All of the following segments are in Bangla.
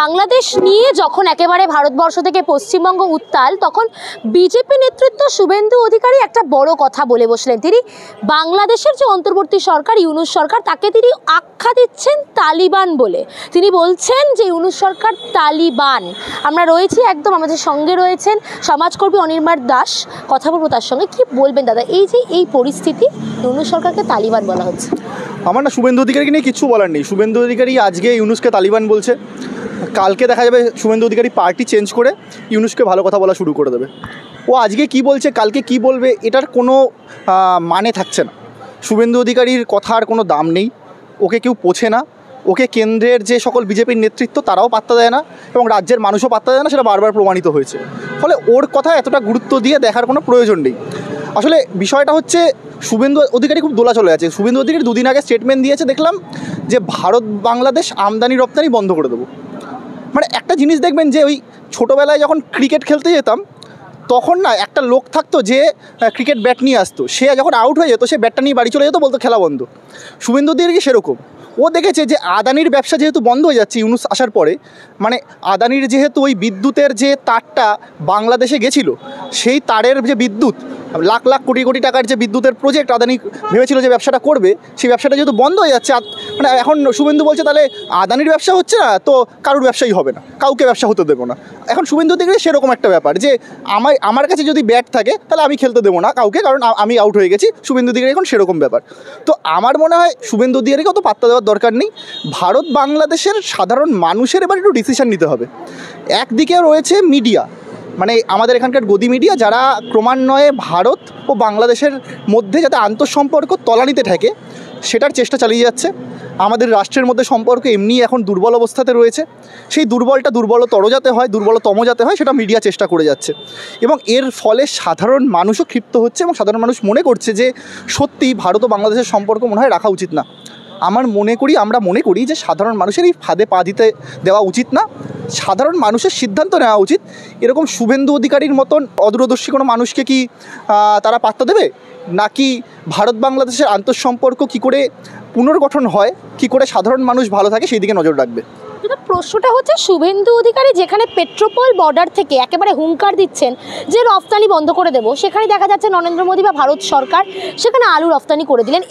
বাংলাদেশ নিয়ে যখন একেবারে ভারতবর্ষ থেকে পশ্চিমবঙ্গ উত্তাল, তখন বিজেপি নেতৃত্ব শুভেন্দু অধিকারী একটা বড় কথা বলে বসলেন। তিনি বাংলাদেশের যে অন্তর্বর্তী সরকার ইউনূস সরকার, তাকে তিনি আখ্যা দিচ্ছেন তালিবান বলে। তিনি বলছেন যে ইউনূস সরকার তালিবান। আমরা রয়েছি একদম, আমাদের সঙ্গে রয়েছেন সমাজকর্মী অনির্বাণ দাস, কথা বলবো তার সঙ্গে। কি বলবেন দাদা, এই যে এই পরিস্থিতি, ইউনূস সরকারকে তালিবান বলা হচ্ছে? আমার না শুভেন্দু অধিকারীকে নিয়ে কিচ্ছু বলার নেই। শুভেন্দু অধিকারী আজকে ইউনূসকে তালিবান বলছে, কালকে দেখা যাবে শুভেন্দু অধিকারী পার্টি চেঞ্জ করে ইউনূসকে ভালো কথা বলা শুরু করে দেবে। ও আজকে কি বলছে, কালকে কি বলবে, এটার কোনো মানে থাকছে না। শুভেন্দু অধিকারীর কথার কোনো দাম নেই, ওকে কেউ পোছে না। ওকে কেন্দ্রের যে সকল বিজেপির নেতৃত্ব তারাও পাত্তা দেয় না, এবং রাজ্যের মানুষও পাত্তা দেয় না, সেটা বারবার প্রমাণিত হয়েছে। ফলে ওর কথা এতটা গুরুত্ব দিয়ে দেখার কোনো প্রয়োজন নেই। আসলে বিষয়টা হচ্ছে শুভেন্দু অধিকারী খুব দোলা চলে আছে। শুভেন্দু অধিকারী দুদিন আগে স্টেটমেন্ট দিয়েছে, দেখলাম যে ভারত বাংলাদেশ আমদানি রপ্তানি বন্ধ করে দেবো। মানে একটা জিনিস দেখবেন যে ওই ছোটোবেলায় যখন ক্রিকেট খেলতে যেতাম, তখন না একটা লোক থাকতো যে ক্রিকেট ব্যাট নিয়ে আসতো, সে যখন আউট হয়ে যেত সে ব্যাটটা নিয়ে বাড়ি চলে যেত, বলতো খেলা বন্ধ। শুভেন্দু অধিকারী সেরকম। ও দেখেছে যে আদানির ব্যবসা যেহেতু বন্ধ হয়ে যাচ্ছে ইউনূস আসার পরে, মানে আদানির যেহেতু ওই বিদ্যুতের যে তারটা বাংলাদেশে গেছিলো, সেই তারের যে বিদ্যুৎ লাখ লাখ কোটি কোটি টাকার যে বিদ্যুতের প্রজেক্ট আদানি ভেবেছিল যে ব্যবসাটা করবে, সেই ব্যবসাটা যেহেতু বন্ধ হয়ে যাচ্ছে, মানে এখন শুভেন্দু বলছে তাহলে আদানির ব্যবসা হচ্ছে না তো কারোর ব্যবসাই হবে না, কাউকে ব্যবসা হতে দেবো না। এখন শুভেন্দু অধিকারী সেরকম একটা ব্যাপার যে আমার কাছে যদি ব্যাট থাকে তাহলে আমি খেলতে দেবো না কাউকে, কারণ আমি আউট হয়ে গেছি। শুভেন্দু অধিকারী এখন সেরকম ব্যাপার। তো আমার মনে হয় শুভেন্দু অধিকারীকে অত পাত্তা দেওয়ার দরকার নেই। ভারত বাংলাদেশের সাধারণ মানুষের এবার একটু ডিসিশন নিতে হবে। একদিকে রয়েছে মিডিয়া, মানে আমাদের এখানকার গদি মিডিয়া, যারা ক্রমান্বয়ে ভারত ও বাংলাদেশের মধ্যে যাতে আন্তঃসম্পর্ক তলানিতে ঠেকে সেটার চেষ্টা চালিয়ে যাচ্ছে। আমাদের রাষ্ট্রের মধ্যে সম্পর্ক এমনি এখন দুর্বল অবস্থাতে রয়েছে, সেই দুর্বলতর যাতে হয়, দুর্বলতম যাতে হয়, সেটা মিডিয়া চেষ্টা করে যাচ্ছে। এবং এর ফলে সাধারণ মানুষও ক্ষিপ্ত হচ্ছে, এবং সাধারণ মানুষ মনে করছে যে সত্যি ভারত ও বাংলাদেশের সম্পর্ক মনে হয় রাখা উচিত না। আমরা মনে করি যে সাধারণ মানুষের এই ফাঁদে পা দিতে দেওয়া উচিত না। সাধারণ মানুষের সিদ্ধান্ত নেওয়া উচিত। এরকম শুভেন্দু অধিকারীর মতন অদূরদর্শী কোনো মানুষকে কি তারা পাত্তা দেবে? নাকি ভারত বাংলাদেশের আন্তঃসম্পর্ক কী করে পুনর্গঠন হয়, কী করে সাধারণ মানুষ ভালো থাকে সেই দিকে নজর রাখবে? কিন্তু প্রশ্নটা হচ্ছে, শুভেন্দু অধিকারী যেখানে পেট্রোপল বর্ডার থেকে একেবারে হুঙ্কার দিচ্ছেন যে রফতানি বন্ধ করে দেবো, সেখানে দেখা যাচ্ছে নরেন্দ্র মোদী বা ভারত সরকার সেখানে আলু রফতানি করে দিলেন।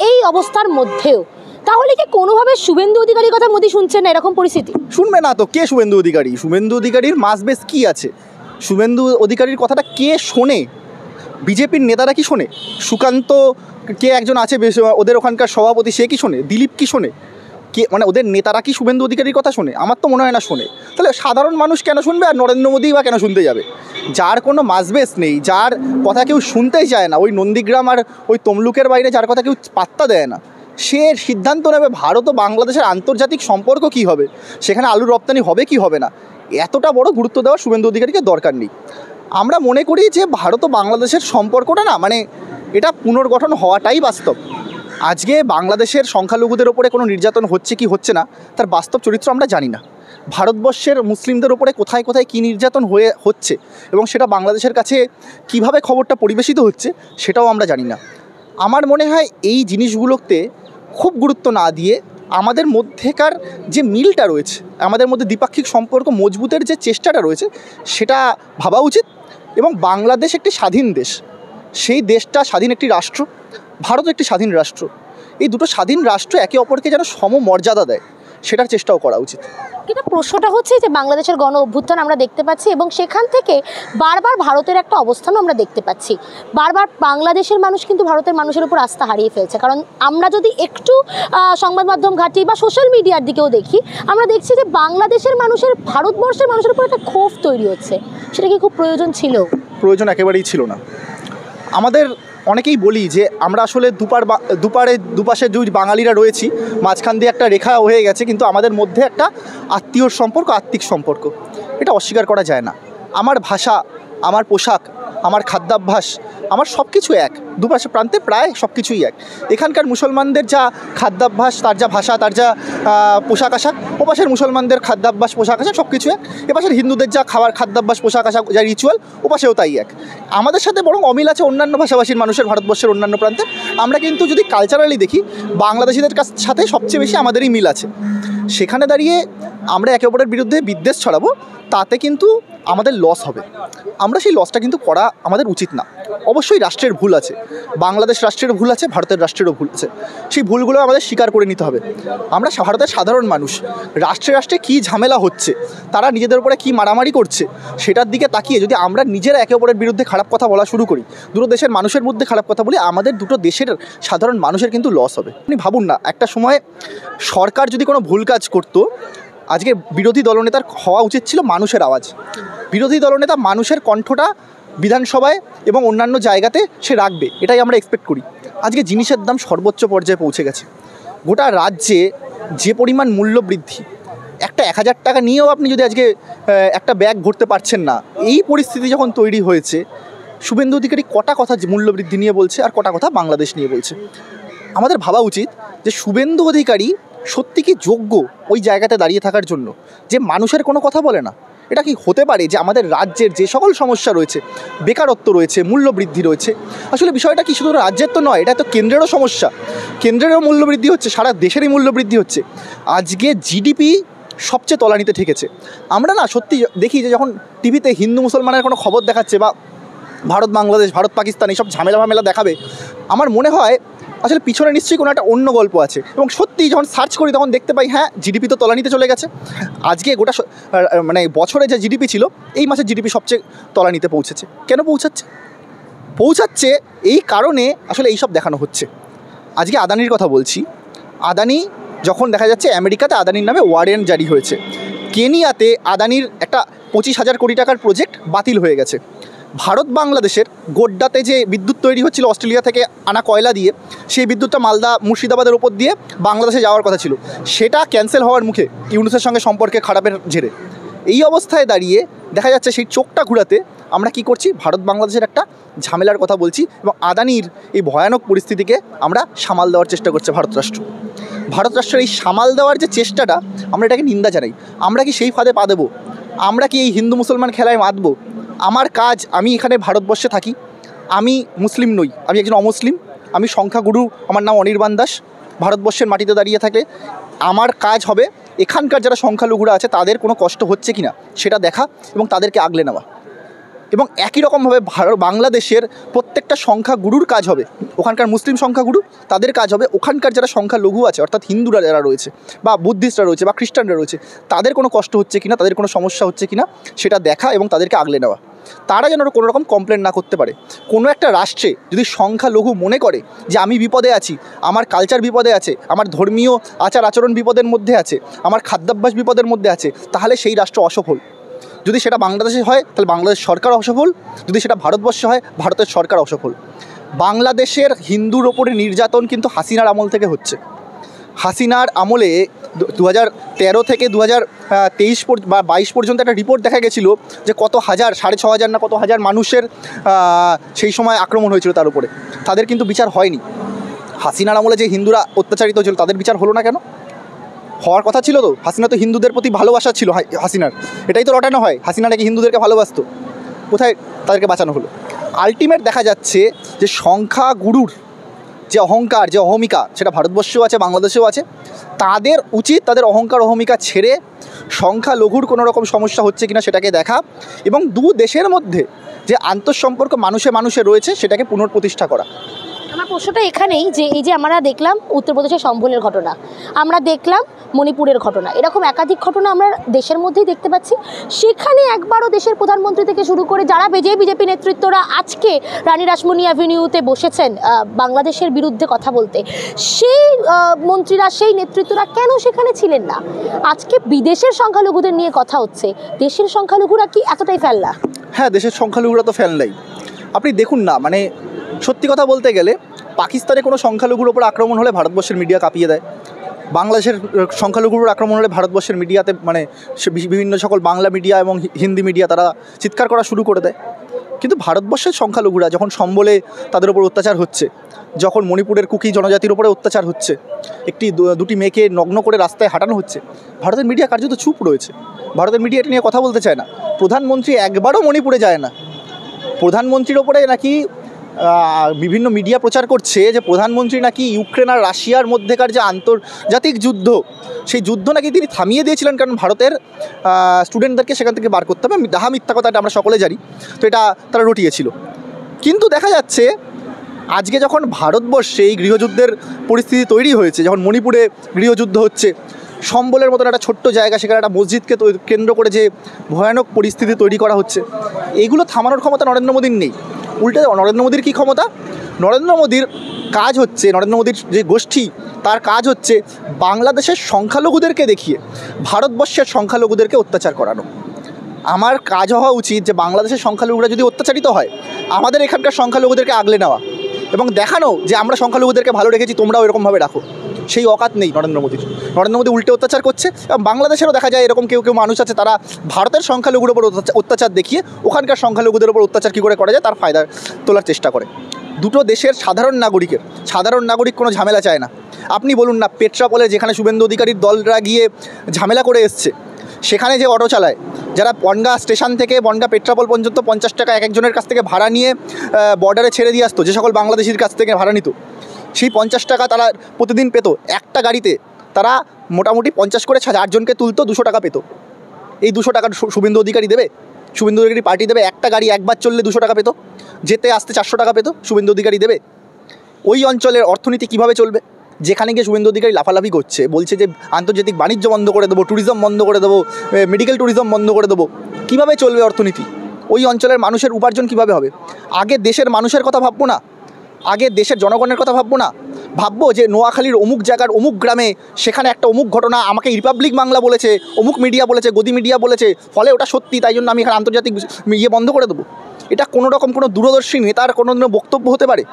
এই অবস্থার মধ্যেও তাহলে কি কোনোভাবে শুভেন্দু অধিকারীর কথা মোদী শুনছেন না? এরকম পরিস্থিতি শুনবে না তো। কে শুভেন্দু অধিকারী? শুভেন্দু অধিকারীর মাসবেস কী আছে? শুভেন্দু অধিকারীর কথাটা কে শোনে? বিজেপির নেতারা কি শোনে? সুকান্ত কে একজন আছে ওদের ওখানকার সভাপতি, সে কি শোনে? দিলীপ কি শোনে? কে মানে ওদের নেতারা কি শুভেন্দু অধিকারীর কথা শোনে? আমার তো মনে হয় না শোনে। তাহলে সাধারণ মানুষ কেন শুনবে? আর নরেন্দ্র মোদী বা কেন শুনতে যাবে? যার কোনো মাসবেস নেই, যার কথা কেউ শুনতেই চায় না, ওই নন্দীগ্রাম আর ওই তমলুকের বাইরে যার কথা কেউ পাত্তা দেয় না, সে সিদ্ধান্ত নেবে ভারত ও বাংলাদেশের আন্তর্জাতিক সম্পর্ক কী হবে, সেখানে আলু রপ্তানি হবে কি হবে না। এতটা বড় গুরুত্ব দেওয়া শুভেন্দু অধিকারীকে দরকার নেই। আমরা মনে করি যে ভারত ও বাংলাদেশের সম্পর্কটা না, মানে এটা পুনর্গঠন হওয়াটাই বাস্তব। আজকে বাংলাদেশের সংখ্যালঘুদের ওপরে কোনো নির্যাতন হচ্ছে কি হচ্ছে না তার বাস্তব চরিত্র আমরা জানি না। ভারতবর্ষের মুসলিমদের ওপরে কোথায় কোথায় কী নির্যাতন হচ্ছে এবং সেটা বাংলাদেশের কাছে কিভাবে খবরটা পরিবেশিত হচ্ছে সেটাও আমরা জানি না। আমার মনে হয় এই জিনিসগুলোতে খুব গুরুত্ব না দিয়ে আমাদের মধ্যেকার যে মিলটা রয়েছে, আমাদের মধ্যে দ্বিপাক্ষিক সম্পর্ক মজবুতের যে চেষ্টাটা রয়েছে সেটা ভাবা উচিত। এবং বাংলাদেশ একটি স্বাধীন দেশ, সেই দেশটা স্বাধীন একটি রাষ্ট্র, ভারত একটি স্বাধীন রাষ্ট্র। এই দুটো স্বাধীন রাষ্ট্র একে অপরকে যেন সমমর্যাদা দেয় সেটার চেষ্টাও করা উচিত। কিন্তু প্রশ্নটা হচ্ছে যে বাংলাদেশের গণ অভ্যুত্থান আমরা দেখতে পাচ্ছি, এবং সেখান থেকে বারবার ভারতের একটা অবস্থানও আমরা দেখতে পাচ্ছি। বারবার বাংলাদেশের মানুষ কিন্তু ভারতের মানুষের উপর আস্থা হারিয়ে ফেলছে। কারণ আমরা যদি একটু সংবাদ মাধ্যম ঘাঁটি বা সোশ্যাল মিডিয়ার দিকেও দেখি, আমরা দেখছি যে বাংলাদেশের মানুষের ভারতবর্ষের মানুষের উপর একটা ক্ষোভ তৈরি হচ্ছে। সেটা কি খুব প্রয়োজন ছিল? প্রয়োজন একেবারেই ছিল না। আমাদের অনেকেই বলি যে আমরা আসলে দুপাশে দুই বাঙালিরা রয়েছি, মাঝখান দিয়ে একটা রেখা হয়ে গেছে, কিন্তু আমাদের মধ্যে একটা আত্মীয়র সম্পর্ক, আত্মিক সম্পর্ক, এটা অস্বীকার করা যায় না। আমার ভাষা, আমার পোশাক, আমার খাদ্যাভ্যাস, আমার সব কিছু এক। দুপাশে প্রান্তে প্রায় সব কিছুই এক। এখানকার মুসলমানদের যা খাদ্যাভ্যাস, তার যা ভাষা, তার যা পোশাক আশাক, ওপাশের মুসলমানদের খাদ্যাভ্যাস, পোশাক আশাক সব কিছু এক। এপাশের হিন্দুদের যা খাবার, খাদ্যাভ্যাস, পোশাক আশাক, যা রিচুয়াল, ওপাশেও তাই এক। আমাদের সাথে বরং অমিল আছে অন্যান্য ভাষাভাষীর মানুষের, ভারতবর্ষের অন্যান্য প্রান্তে। আমরা কিন্তু যদি কালচারালি দেখি, বাংলাদেশিদের সাথে সবচেয়ে বেশি আমাদেরই মিল আছে। সেখানে দাঁড়িয়ে আমরা একে অপরের বিরুদ্ধে বিদ্বেষ ছড়াবো, তাতে কিন্তু আমাদের লস হবে। আমরা সেই লসটা কিন্তু করা আমাদের উচিত না। অবশ্যই রাষ্ট্রের ভুল আছে, বাংলাদেশ রাষ্ট্রের ভুল আছে, ভারতের রাষ্ট্রেরও ভুল আছে, সেই ভুলগুলো আমাদের স্বীকার করে নিতে হবে। আমরা ভারতের সাধারণ মানুষ, রাষ্ট্রে রাষ্ট্রে কী ঝামেলা হচ্ছে, তারা নিজেদের উপরে কী মারামারি করছে, সেটার দিকে তাকিয়ে যদি আমরা নিজেরা একে অপরের বিরুদ্ধে খারাপ কথা বলা শুরু করি, দুটো দেশের মানুষের মধ্যে খারাপ কথা বলি, আমাদের দুটো দেশের সাধারণ মানুষের কিন্তু লস হবে। আপনি ভাবুন না, একটা সময় সরকার যদি কোনো ভুল কাজ করতো, আজকে বিরোধী দলনেতার হওয়া উচিত ছিল মানুষের আওয়াজ। বিরোধী দলনেতা মানুষের কণ্ঠটা বিধানসভায় এবং অন্যান্য জায়গাতে সে রাখবে, এটাই আমরা এক্সপেক্ট করি। আজকে জিনিসের দাম সর্বোচ্চ পর্যায়ে পৌঁছে গেছে। গোটা রাজ্যে যে পরিমাণ মূল্য বৃদ্ধি, একটা 1000 টাকা নিয়েও আপনি যদি আজকে একটা ব্যাগ ভরতে পারছেন না, এই পরিস্থিতি যখন তৈরি হয়েছে, শুভেন্দু অধিকারী কটা কথা মূল্যবৃদ্ধি নিয়ে বলছে আর কটা কথা বাংলাদেশ নিয়ে বলছে। আমাদের ভাবা উচিত যে শুভেন্দু অধিকারী সত্যি কি যোগ্য ওই জায়গাতে দাঁড়িয়ে থাকার জন্য, যে মানুষের কোনো কথা বলে না? এটা কি হতে পারে যে আমাদের রাজ্যের যে সকল সমস্যা রয়েছে, বেকারত্ব রয়েছে, মূল্যবৃদ্ধি রয়েছে, আসলে বিষয়টা কি শুধু রাজ্যের তো নয়, এটা তো কেন্দ্রেরও সমস্যা। কেন্দ্রেরও মূল্যবৃদ্ধি হচ্ছে, সারা দেশেরই মূল্যবৃদ্ধি হচ্ছে। আজকে জিডিপি সবচেয়ে তলানিতে ঠেকেছে। আমরা না সত্যি দেখি যে যখন টিভিতে হিন্দু মুসলমানের কোনো খবর দেখাচ্ছে বা ভারত বাংলাদেশ, ভারত পাকিস্তান এইসব ঝামেলা দেখাবে, আমার মনে হয় আসলে পিছনে নিশ্চয়ই কোনো একটা অন্য গল্প আছে। এবং সত্যি যখন সার্চ করি তখন দেখতে পাই, হ্যাঁ, জিডিপি তো তলানিতে চলে গেছে। আজকে গোটা মানে বছরে যে জিডিপি ছিল, এই মাসের জিডিপি সবচেয়ে তলানিতে পৌঁছেছে। কেন পৌঁছাচ্ছে এই কারণে আসলে এইসব দেখানো হচ্ছে। আজকে আদানির কথা বলছি। আদানি যখন দেখা যাচ্ছে আমেরিকাতে আদানির নামে ওয়ারেন্ট জারি হয়েছে, কেনিয়াতে আদানির একটা 25,000 কোটি টাকার প্রজেক্ট বাতিল হয়ে গেছে। ভারত বাংলাদেশের গোড্ডাতে যে বিদ্যুৎ তৈরি হচ্ছিল অস্ট্রেলিয়া থেকে আনা কয়লা দিয়ে, সেই বিদ্যুৎটা মালদা মুর্শিদাবাদের ওপর দিয়ে বাংলাদেশে যাওয়ার কথা ছিল, সেটা ক্যান্সেল হওয়ার মুখে ইউনুসের সঙ্গে সম্পর্কে খারাপের জেরে। এই অবস্থায় দাঁড়িয়ে দেখা যাচ্ছে সেই চোখটা ঘুরাতে আমরা কি করছি, ভারত বাংলাদেশের একটা ঝামেলার কথা বলছি এবং আদানির এই ভয়ানক পরিস্থিতিকে আমরা সামাল দেওয়ার চেষ্টা করছে ভারত রাষ্ট্রের এই সামাল দেওয়ার যে চেষ্টাটা, আমরা এটাকে নিন্দা জানাই। আমরা কি সেই ফাঁদে পা দেবো? আমরা কি এই হিন্দু মুসলমান খেলায় মাতবো? আমার কাজ, আমি এখানে ভারতবর্ষে থাকি, আমি মুসলিম নই, আমি একজন অমুসলিম, আমি সংখ্যাগুরু, আমার নাম অনির্বাণ দাস। ভারতবর্ষের মাটিতে দাঁড়িয়ে থাকে আমার কাজ হবে এখানকার যারা সংখ্যালঘুরা আছে তাদের কোনো কষ্ট হচ্ছে কিনা সেটা দেখা এবং তাদেরকে আগলে নেওয়া। এবং একই রকমভাবে বাংলাদেশের প্রত্যেকটা সংখ্যাগুরুর কাজ হবে, ওখানকার মুসলিম সংখ্যাগুরু তাদের কাজ হবে ওখানকার যারা সংখ্যালঘু আছে, অর্থাৎ হিন্দুরা যারা রয়েছে বা বুদ্ধিস্টরা রয়েছে বা খ্রিস্টানরা রয়েছে, তাদের কোনো কষ্ট হচ্ছে কিনা, তাদের কোনো সমস্যা হচ্ছে কিনা সেটা দেখা এবং তাদেরকে আগলে নেওয়া। তারা যেন কোনো রকম কমপ্লেন না করতে পারে। কোনো একটা রাষ্ট্রে যদি সংখ্যালঘু মনে করে যে আমি বিপদে আছি, আমার কালচার বিপদে আছে, আমার ধর্মীয় আচার আচরণ বিপদের মধ্যে আছে, আমার খাদ্যাভ্যাস বিপদের মধ্যে আছে, তাহলে সেই রাষ্ট্র অসফল। যদি সেটা বাংলাদেশে হয় তাহলে বাংলাদেশ সরকার অসফল, যদি সেটা ভারতবর্ষে হয় ভারতের সরকার অসফল। বাংলাদেশের হিন্দুর ওপরে নির্যাতন কিন্তু হাসিনার আমল থেকে হচ্ছে। হাসিনার আমলে 2013 থেকে 2023 বা 22 পর্যন্ত একটা রিপোর্ট দেখা গেছিলো যে কত হাজার, 6,500 না কত হাজার মানুষের সেই সময় আক্রমণ হয়েছিল তার উপরে, তাদের কিন্তু বিচার হয়নি। হাসিনার আমলে যে হিন্দুরা অত্যাচারিত হয়েছিল তাদের বিচার হলো না কেন? হওয়ার কথা ছিল তো। হাসিনা তো হিন্দুদের প্রতি ভালোবাসা ছিল হাসিনার, এটাই তো রটানো হয়, হাসিনা নাকি হিন্দুদেরকে ভালোবাসতো। কোথায় তাদেরকে বাঁচানো হলো? আলটিমেট দেখা যাচ্ছে যে সংখ্যাগুরুর যে অহংকার, যে অহমিকা, সেটা ভারতবর্ষেও আছে, বাংলাদেশেও আছে। তাদের উচিত তাদের অহংকার অহমিকা ছেড়ে সংখ্যালঘুর কোনো রকম সমস্যা হচ্ছে কিনা সেটাকে দেখা এবং দু দেশের মধ্যে যে আন্তঃসম্পর্ক মানুষে রয়েছে সেটাকে পুনঃপ্রতিষ্ঠা করা। আমার প্রশ্নটা এখানেই যে এই যে আমরা দেখলাম উত্তরপ্রদেশের সম্বলের ঘটনা, আমরা দেখলাম মণিপুরের ঘটনা, এরকম একাধিক ঘটনা আমরা দেশের মধ্যেই দেখতে পাচ্ছি। সেখানে একবারও দেশের প্রধানমন্ত্রী থেকে শুরু করে যারা বিজেপি নেতৃত্বরা আজকে রানী রাসমণি অ্যাভিনিউতে বসেছেন বাংলাদেশের বিরুদ্ধে কথা বলতে, সেই মন্ত্রীরা, সেই নেতৃত্বরা কেন সেখানে ছিলেন না? আজকে বিদেশের সংখ্যালঘুদের নিয়ে কথা হচ্ছে, দেশের সংখ্যালঘুরা কি এতটাই ফেললা? হ্যাঁ, দেশের সংখ্যালঘুরা তো ফেললাই। আপনি দেখুন না, মানে সত্যি কথা বলতে গেলে পাকিস্তানে কোনো সংখ্যালঘুর ওপর আক্রমণ হলে ভারতবর্ষের মিডিয়া কাঁপিয়ে দেয়, বাংলাদেশের সংখ্যালঘুর আক্রমণ হলে ভারতবর্ষের মিডিয়াতে মানে বিভিন্ন সকল বাংলা মিডিয়া এবং হিন্দি মিডিয়া তারা চিৎকার করা শুরু করে দেয়। কিন্তু ভারতবর্ষের সংখ্যালঘুরা যখন সম্বলে তাদের উপর অত্যাচার হচ্ছে, যখন মণিপুরের কুকি জনজাতির উপরে অত্যাচার হচ্ছে, দুটি মেয়েকে নগ্ন করে রাস্তায় হাঁটানো হচ্ছে, ভারতের মিডিয়া কার্যত চুপ রয়েছে। ভারতের মিডিয়া এটা নিয়ে কথা বলতে চায় না। প্রধানমন্ত্রী একবারও মণিপুরে যায় না। প্রধানমন্ত্রীর ওপরে নাকি বিভিন্ন মিডিয়া প্রচার করছে যে প্রধানমন্ত্রী নাকি ইউক্রেন আর রাশিয়ার মধ্যেকার যে আন্তর্জাতিক যুদ্ধ, সেই যুদ্ধ নাকি তিনি থামিয়ে দিয়েছিলেন কারণ ভারতের স্টুডেন্টদেরকে সেখান থেকে বার করতে হবে। দাহা মিথ্যা কথাটা আমরা সকলে জানি, তো এটা তারা রটিয়েছিল। কিন্তু দেখা যাচ্ছে আজকে যখন ভারতবর্ষে এই গৃহযুদ্ধের পরিস্থিতি তৈরি হয়েছে, যখন মণিপুরে গৃহযুদ্ধ হচ্ছে, সম্বলের মতন একটা ছোট্ট জায়গা, সেখানে একটা মসজিদকে কেন্দ্র করে যে ভয়ানক পরিস্থিতি তৈরি করা হচ্ছে, এইগুলো থামানোর ক্ষমতা নরেন্দ্র মোদীর নেই। উল্টে নরেন্দ্র মোদীর কী ক্ষমতা? নরেন্দ্র মোদীর কাজ হচ্ছে, নরেন্দ্র মোদীর যে গোষ্ঠী, তার কাজ হচ্ছে বাংলাদেশের সংখ্যালঘুদেরকে দেখিয়ে ভারতবর্ষের সংখ্যালঘুদেরকে অত্যাচার করানো। আমার কাজ হওয়া উচিত যে বাংলাদেশের সংখ্যালঘুরা যদি অত্যাচারিত হয়, আমাদের এখানকার সংখ্যালঘুদেরকে আগলে নেওয়া এবং দেখানো যে আমরা সংখ্যালঘুদেরকে ভালো রেখেছি, তোমরাও এরকমভাবে রাখো। সেই অকাত নেই নরেন্দ্র মোদীর। নরেন্দ্র মোদী উল্টে অত্যাচার করছে এবং বাংলাদেশেরও দেখা যায় এরকম কেউ কেউ মানুষ আছে, তারা ভারতের সংখ্যালঘুর ওপর অত্যাচার দেখিয়ে ওখানকার সংখ্যালঘুদের ওপর অত্যাচার কী করে করা যায় তার ফায়দা তোলার চেষ্টা করে। দুটো দেশের সাধারণ নাগরিক কোনো ঝামেলা চায় না। আপনি বলুন না, পেট্রাপোলে যেখানে শুভেন্দু অধিকারীর দলরা গিয়ে ঝামেলা করে এসছে, সেখানে যে অটো চালায়, যারা বনগাঁ স্টেশন থেকে বনগাঁ পেট্রাপোল পর্যন্ত 50 টাকা এক একজনের কাছ থেকে ভাড়া নিয়ে বর্ডারে ছেড়ে দিয়ে আসতো, যে সকল বাংলাদেশির কাছ থেকে ভাড়া নিত, সেই 50 টাকা তারা প্রতিদিন পেত। একটা গাড়িতে তারা মোটামুটি 50 করে 4 জনকে তুলতো, 200 টাকা পেত। এই 200 টাকা শুভেন্দু অধিকারী দেবে? শুভেন্দু অধিকারী পার্টি দেবে? একটা গাড়ি একবার চললে 200 টাকা পেত, যেতে আসতে 400 টাকা পেত, শুভেন্দু অধিকারী দেবে? ওই অঞ্চলের অর্থনীতি কিভাবে চলবে? যেখানে গিয়ে শুভেন্দু অধিকারী লাফালাফি করছে, বলছে যে আন্তর্জাতিক বাণিজ্য বন্ধ করে দেবো, ট্যুরিজম বন্ধ করে দেবো, মেডিকেল ট্যুরিজম বন্ধ করে দেবো, কীভাবে চলবে অর্থনীতি? ওই অঞ্চলের মানুষের উপার্জন কীভাবে হবে? আগে দেশের মানুষের কথা ভাববো না? আগে দেশের জনগণের কথা ভাববো না? ভাববো যে নোয়াখালীর অমুক জায়গার অমুক গ্রামে সেখানে একটা অমুক ঘটনা, আমাকে রিপাবলিক বাংলা বলেছে, অমুক মিডিয়া বলেছে, গদি মিডিয়া বলেছে, ফলে ওটা সত্যি, তাই জন্য আমি এখানে আন্তর্জাতিক বন্ধ করে দেবো? এটা কোনো রকম কোনো দূরদর্শী নেতার কোনো বক্তব্য হতে পারে?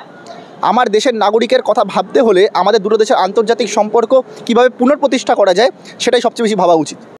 আমার দেশের নাগরিকের কথা ভাবতে হলে আমাদের দুটো দেশের আন্তর্জাতিক সম্পর্ক কীভাবে পুনঃপ্রতিষ্ঠা করা যায়, সেটাই সবচেয়ে বেশি ভাবা উচিত।